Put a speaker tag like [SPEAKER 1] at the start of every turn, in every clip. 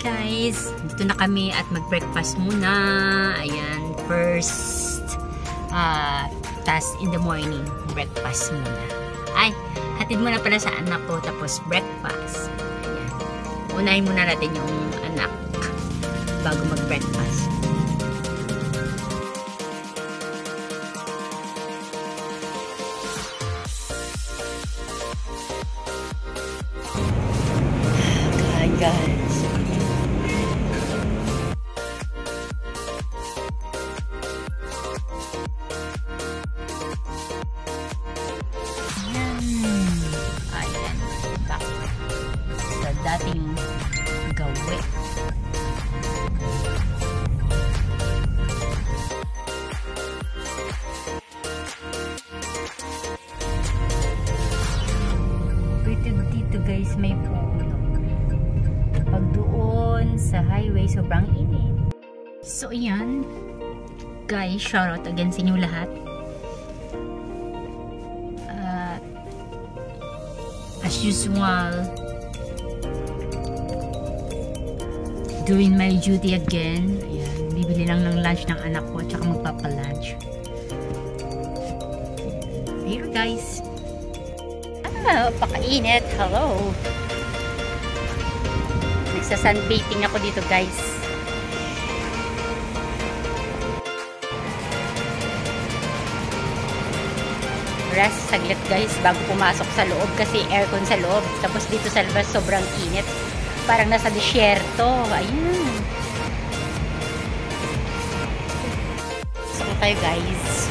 [SPEAKER 1] guys, dito na kami at mag-breakfast muna. Ayan, first task in the morning, breakfast muna. Ay, hatid muna pala sa anak ko, tapos breakfast. Ayan. Unahin muna natin yung anak bago mag-breakfast. Guys, ayan, back sa dating gawin. Dito guys, may puno. Pag doon sa highway, sobrang init. So, ayan. Guys, shoutout again sa inyo lahat. As usual, doing my duty again. Ayan, bibili lang ng lunch ng anak ko, tsaka magpapa-lunch. Here guys. Pakainit. Hello. Nagsa-sunbathing ako dito guys. Rest saglit guys bago pumasok sa loob kasi aircon sa loob. Tapos dito sa labas sobrang init. Parang nasa disyerto. Ayun. So tayo guys.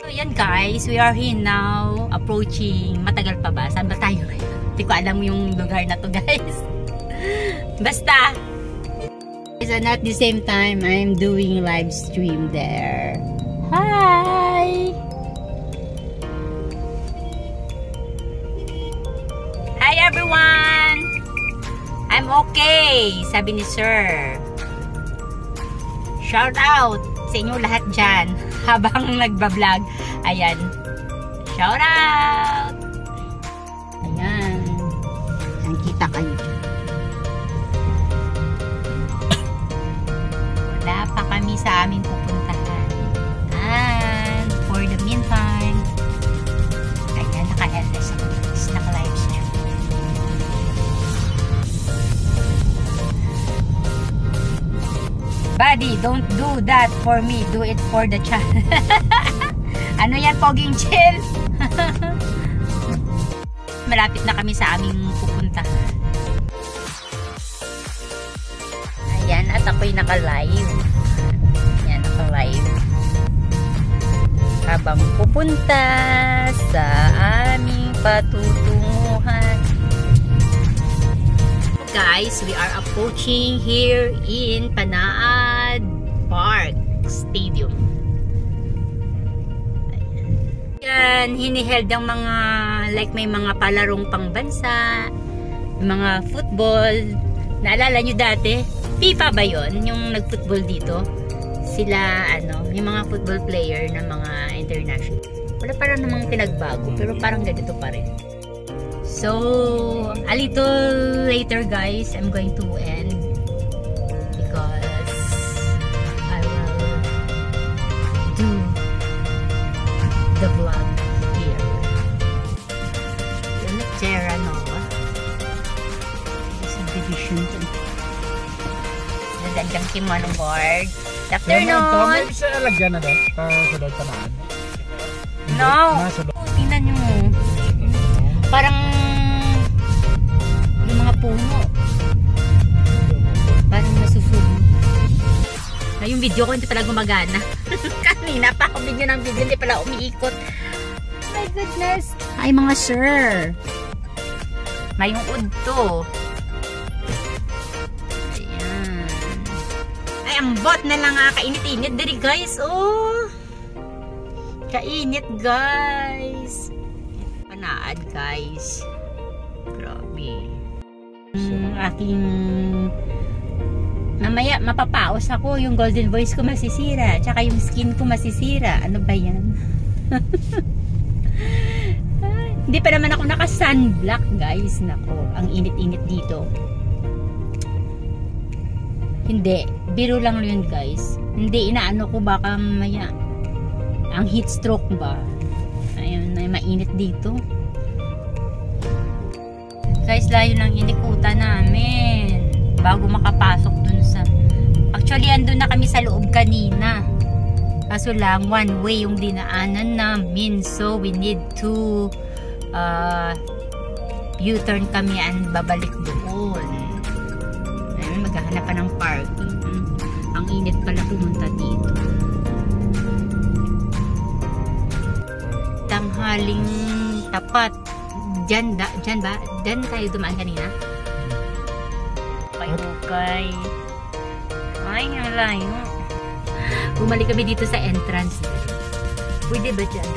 [SPEAKER 1] So yan guys, we are here now, approaching, matagal pa ba? Saan ba tayo ngayon? Hindi ko alam yung lugar na to guys. Basta! And at the same time, I'm doing live stream there. Hi! Hi everyone! I'm okay, sabi ni Sir. Shout out sa inyo lahat dyan habang nagbablog. Ayan. Shout out! Ayan. Nakita kayo dyan. Wala pa kami sa aming pupuntahan. And for the meantime, ayan, naka-LS ako. Naka-live stream. Buddy, don't do that for me. Do it for the channel. Ano yan, poging chill? Malapit na kami sa aming pupuntahan. Ayan, at ako'y naka-live. Ayan, naka-live. Habang pupunta sa aming patutunguhan. Guys, we are approaching here in Panaad Park Stadium. Yan, hiniheld ang mga, like may mga palarong pangbansa, mga football. Naalala nyo dati? FIFA ba yun? Yung nag-football dito? Sila, ano, yung mga football player na mga international. Wala parang namang pinagbago, pero parang ganito pa rin. So, a little later guys, I'm going to end because I will do the vlog here. Yung Terra Nova. Subdivision to. Nandiyan kimono board.
[SPEAKER 2] May
[SPEAKER 1] Afternoon.
[SPEAKER 2] isa alagyan na doon. Sulod pa naan.
[SPEAKER 1] No. Tingnan nyo. Parang yung mga puno. Parang nasusubo. Na yung video ko hindi pala gumagana. Kanina pa ako video ng video, hindi pala umiikot. My goodness. Ay mga sir. May yung udto. Ayan. Ay, ang bot na lang kainit-init diri guys. Oh. Kainit guys. Panaad guys. Grabe. Aking mamaya mapapaos ako, yung golden voice ko masisira, tsaka yung skin ko masisira. Ano ba yan? Hindi pa naman ako naka sunblock guys. Nako, ang init-init dito. Hindi, biro lang yun guys. Hindi, inaano ko baka mamaya ang heat stroke ba. Ayun, ay mainit dito guys. Layo ng inikutan namin bago makapasok dun sa, actually andun na kami sa loob kanina, kaso lang one way yung dinaanan namin, so we need to U-turn kami and babalik doon. Ayun, maghahanap pa ng parking. Ang init pala pumunta dito. Tanghaling tapat. Diyan ba? Diyan tayo dumaan kanina? Okay. Ay, ang layo. Bumalik kami dito sa entrance. Pwede ba dyan?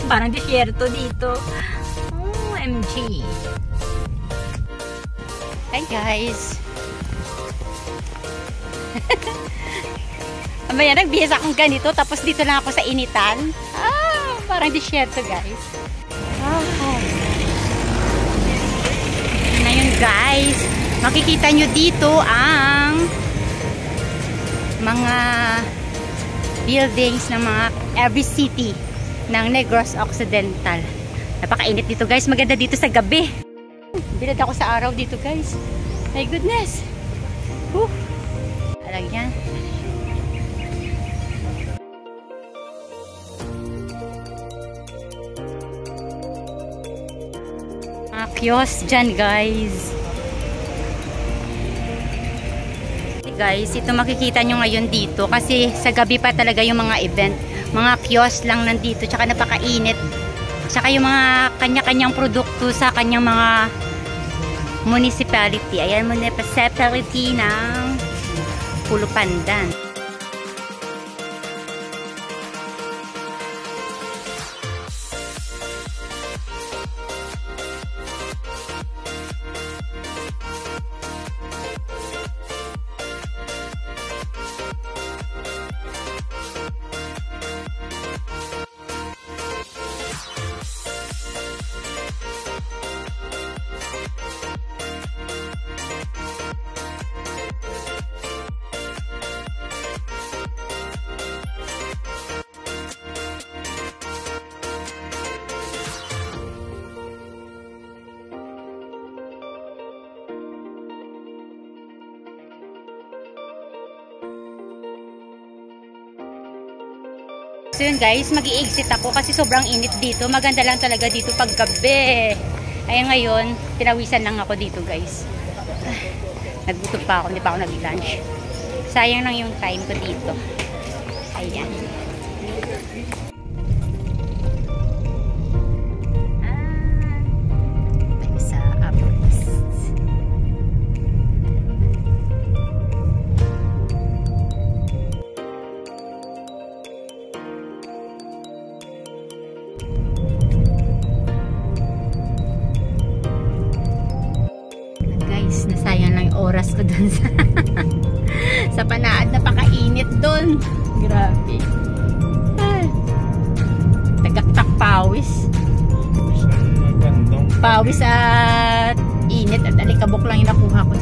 [SPEAKER 1] Parang disyerto dito. OMG. Hi guys. Amaya, nagbihis akong ganito, tapos dito lang ako sa initan. Parang disyerto guys. Na yun guys. Makikita nyo dito ang mga buildings ng mga every city ng Negros Occidental. Napakainit dito guys. Maganda dito sa gabi. Bilad ako sa araw dito guys. My goodness. Alam yan. Mga kiosk dyan guys. Guys, ito makikita nyo ngayon dito kasi sa gabi pa talaga yung mga event. Mga kiosk lang nandito, tsaka napakainit. Tsaka yung mga kanya-kanyang produkto sa kanyang mga municipality. Ayan, municipality ng Pulupandan. So yun guys, mag-i-exit ako kasi sobrang init dito. Maganda lang talaga dito pag gabi. Ay ngayon, pinawisan lang ako dito guys. Nagutom pa ako, hindi pa ako nag-lunch. Sayang lang yung time ko dito. Ayan. Tayo sa Upper East. Nasayang lang yung oras ko dun sa Panaad. Napakainit dun. Grabe. Tagaktak pawis. Pawis at init at alikabok lang yung nakuha ko.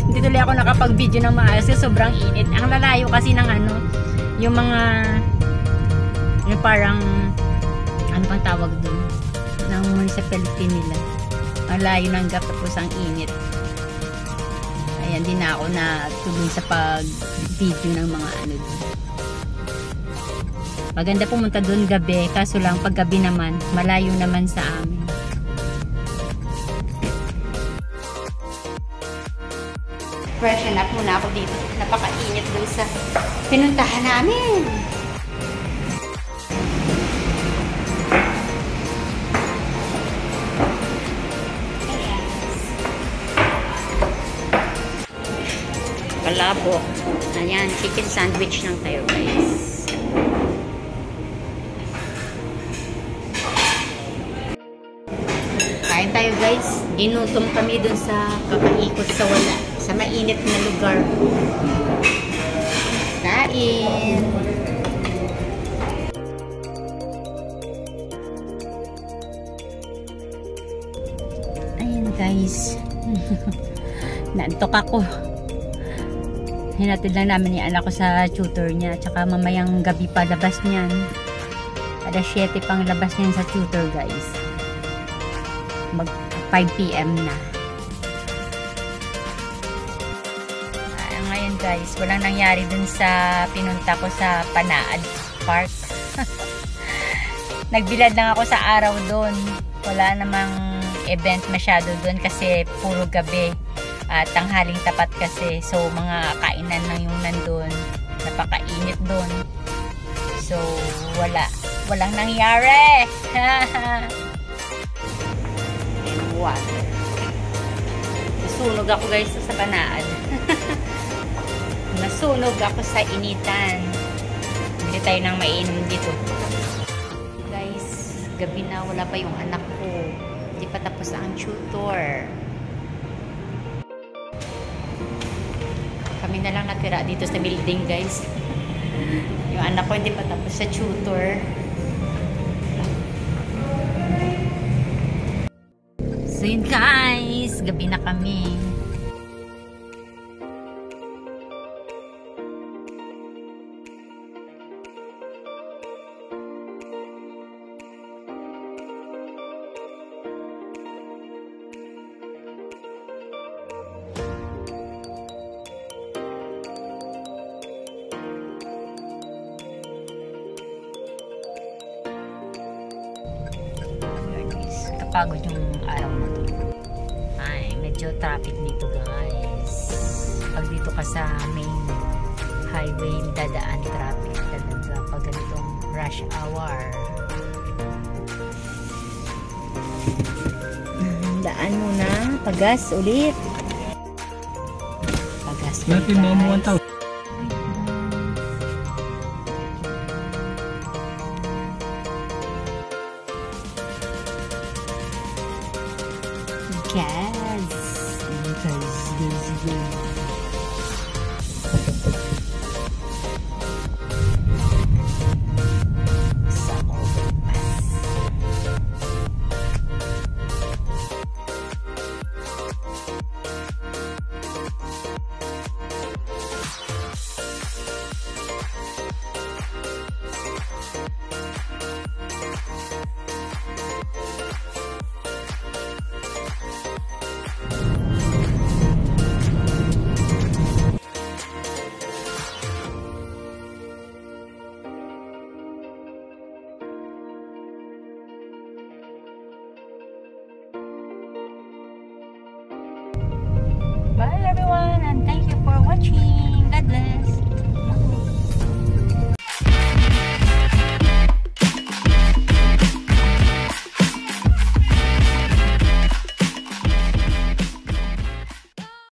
[SPEAKER 1] Hindi tuloy ako nakapag-video ng maayos kasi sobrang init. Ang lalayo kasi ng ano, yung mga Yung parang, ano pang tawag doon? Ng municipality nila. Ang layo ng gap tapos ang init. Ayan, din ako na tuloy sa pag-video ng mga ano doon. Maganda pumunta doon gabi, kaso lang pag gabi naman, malayo naman sa amin. Freshen up muna ako dito. Napakainit doon sa pinuntahan namin. Palabok. Ayan, chicken sandwich lang tayo, guys. Kain tayo, guys. Ginutom kami dun sa kakaikot sa wala. Sa mainit na lugar. Kain. Ayan, guys. Naantok ako. Hinatid lang namin yung anak ko sa tutor niya. Tsaka mamayang gabi pa labas niyan. Alas 7 pang labas niyan sa tutor, guys. Mag 5 PM na. Ngayon, guys, walang nangyari dun sa pinunta ko sa Panaad Park. Nagbilad lang ako sa araw dun. Wala namang event masyado dun kasi puro gabi. At tanghaling tapat kasi. So, mga kainan lang yung nandun. Napakainit dun. So, walang nangyari. And water. Nasunog ako, guys, sa Panaad. Nasunog ako sa initan. Hindi tayo nang mainom dito. Guys, gabi na. Wala pa yung anak ko. Hindi pa tapos ang tutor. Kami na lang natira dito sa building, guys. Yung anak ko hindi pa tapos sa tutor. So yun, guys, gabi na kami. Pagod yung araw na to. Ay, medyo traffic dito, guys. Pag dito ka sa main highway, dadaan traffic talaga pag ganitong rush hour. Daan muna, pagas ulit. Pagas ulit, guys.